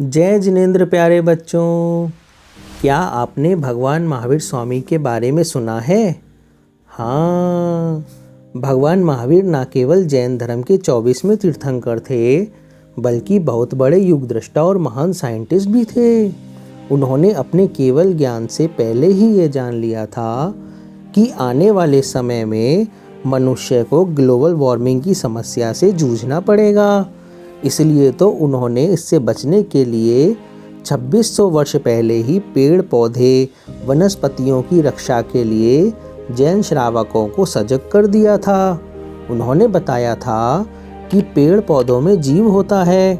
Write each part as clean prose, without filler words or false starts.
जय जिनेंद्र प्यारे बच्चों, क्या आपने भगवान महावीर स्वामी के बारे में सुना है? हाँ, भगवान महावीर न केवल जैन धर्म के 24वें तीर्थंकर थे, बल्कि बहुत बड़े युगदृष्टा और महान साइंटिस्ट भी थे। उन्होंने अपने केवल ज्ञान से पहले ही ये जान लिया था कि आने वाले समय में मनुष्य को ग्लोबल वार्मिंग की समस्या से जूझना पड़ेगा। इसलिए तो उन्होंने इससे बचने के लिए 2600 वर्ष पहले ही पेड़ पौधे वनस्पतियों की रक्षा के लिए जैन श्रावकों को सजग कर दिया था। उन्होंने बताया था कि पेड़ पौधों में जीव होता है,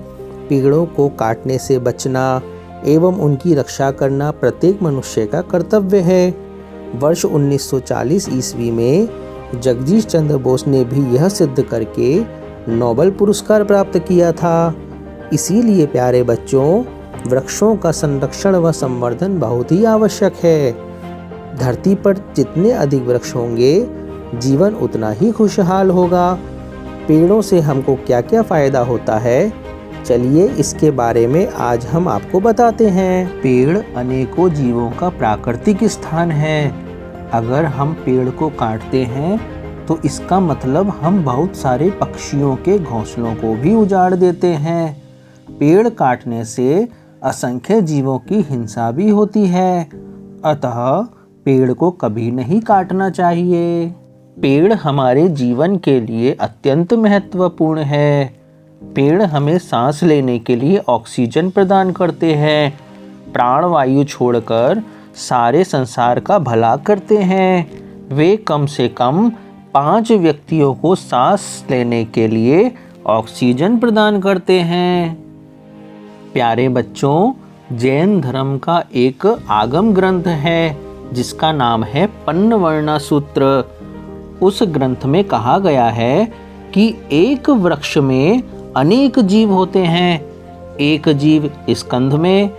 पेड़ों को काटने से बचना एवं उनकी रक्षा करना प्रत्येक मनुष्य का कर्तव्य है। वर्ष 1940 ईस्वी में जगदीश चंद्र बोस ने भी यह सिद्ध करके नोबेल पुरस्कार प्राप्त किया था। इसीलिए प्यारे बच्चों, वृक्षों का संरक्षण व संवर्धन बहुत ही आवश्यक है। धरती पर जितने अधिक वृक्ष होंगे, जीवन उतना ही खुशहाल होगा। पेड़ों से हमको क्या क्या फ़ायदा होता है, चलिए इसके बारे में आज हम आपको बताते हैं। पेड़ अनेकों जीवों का प्राकृतिक स्थान है। अगर हम पेड़ को काटते हैं तो इसका मतलब हम बहुत सारे पक्षियों के घोंसलों को भी उजाड़ देते हैं। पेड़ काटने से असंख्य जीवों की हिंसा भी होती है, अतः पेड़ को कभी नहीं काटना चाहिए। पेड़ हमारे जीवन के लिए अत्यंत महत्वपूर्ण है। पेड़ हमें सांस लेने के लिए ऑक्सीजन प्रदान करते हैं, प्राणवायु छोड़कर सारे संसार का भला करते हैं। वे कम से कम 5 व्यक्तियों को सांस लेने के लिए ऑक्सीजन प्रदान करते हैं। प्यारे बच्चों, जैन धर्म का एक आगम ग्रंथ है जिसका नाम है पन्नवर्णा सूत्र। उस ग्रंथ में कहा गया है कि एक वृक्ष में अनेक जीव होते हैं। एक जीव स्कंध में,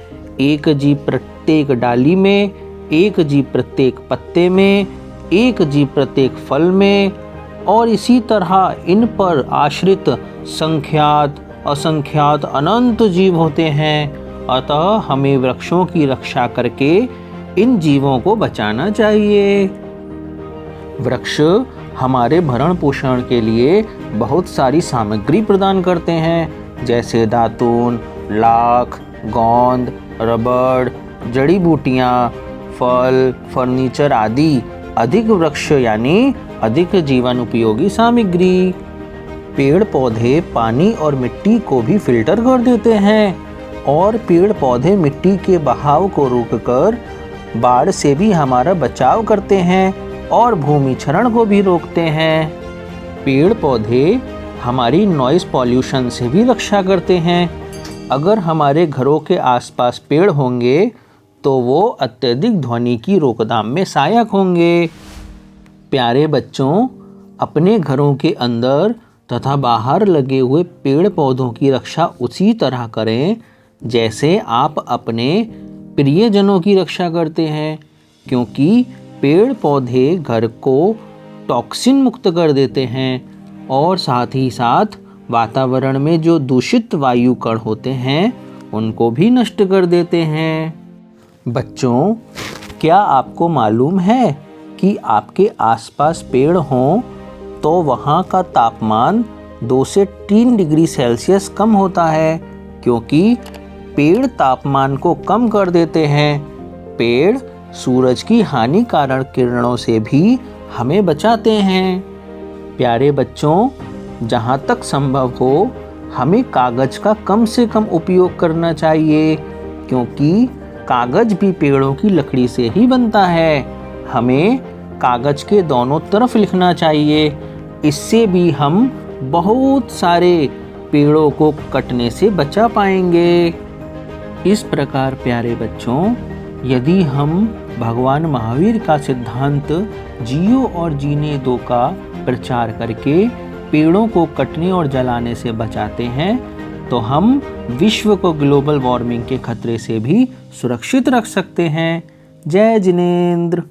एक जीव प्रत्येक डाली में, एक जीव प्रत्येक पत्ते में, एक जीव प्रत्येक फल में, और इसी तरह इन पर आश्रित संख्यात असंख्यात अनंत जीव होते हैं। अतः हमें वृक्षों की रक्षा करके इन जीवों को बचाना चाहिए। वृक्ष हमारे भरण पोषण के लिए बहुत सारी सामग्री प्रदान करते हैं, जैसे दातून, लाख, गोंद, रबड़, जड़ी बूटियाँ, फल, फर्नीचर आदि अधिक वृक्ष यानी अधिक जीवन उपयोगी सामग्री। पेड़ पौधे पानी और मिट्टी को भी फिल्टर कर देते हैं, और पेड़ पौधे मिट्टी के बहाव को रोककर बाढ़ से भी हमारा बचाव करते हैं और भूमि क्षरण को भी रोकते हैं। पेड़ पौधे हमारी नॉइस पॉल्यूशन से भी रक्षा करते हैं। अगर हमारे घरों के आसपास पेड़ होंगे तो वो अत्यधिक ध्वनि की रोकथाम में सहायक होंगे। प्यारे बच्चों, अपने घरों के अंदर तथा बाहर लगे हुए पेड़ पौधों की रक्षा उसी तरह करें जैसे आप अपने प्रियजनों की रक्षा करते हैं, क्योंकि पेड़ पौधे घर को टॉक्सिन मुक्त कर देते हैं और साथ ही साथ वातावरण में जो दूषित वायु कण होते हैं उनको भी नष्ट कर देते हैं। बच्चों, क्या आपको मालूम है कि आपके आसपास पेड़ हों तो वहाँ का तापमान 2 से 3 डिग्री सेल्सियस कम होता है, क्योंकि पेड़ तापमान को कम कर देते हैं। पेड़ सूरज की हानिकारक किरणों से भी हमें बचाते हैं। प्यारे बच्चों, जहाँ तक संभव हो हमें कागज़ का कम से कम उपयोग करना चाहिए, क्योंकि कागज़ भी पेड़ों की लकड़ी से ही बनता है। हमें कागज़ के दोनों तरफ लिखना चाहिए, इससे भी हम बहुत सारे पेड़ों को कटने से बचा पाएंगे। इस प्रकार प्यारे बच्चों, यदि हम भगवान महावीर का सिद्धांत जियो और जीने दो का प्रचार करके पेड़ों को कटने और जलाने से बचाते हैं तो हम विश्व को ग्लोबल वार्मिंग के खतरे से भी सुरक्षित रख सकते हैं। जय जिनेंद्र।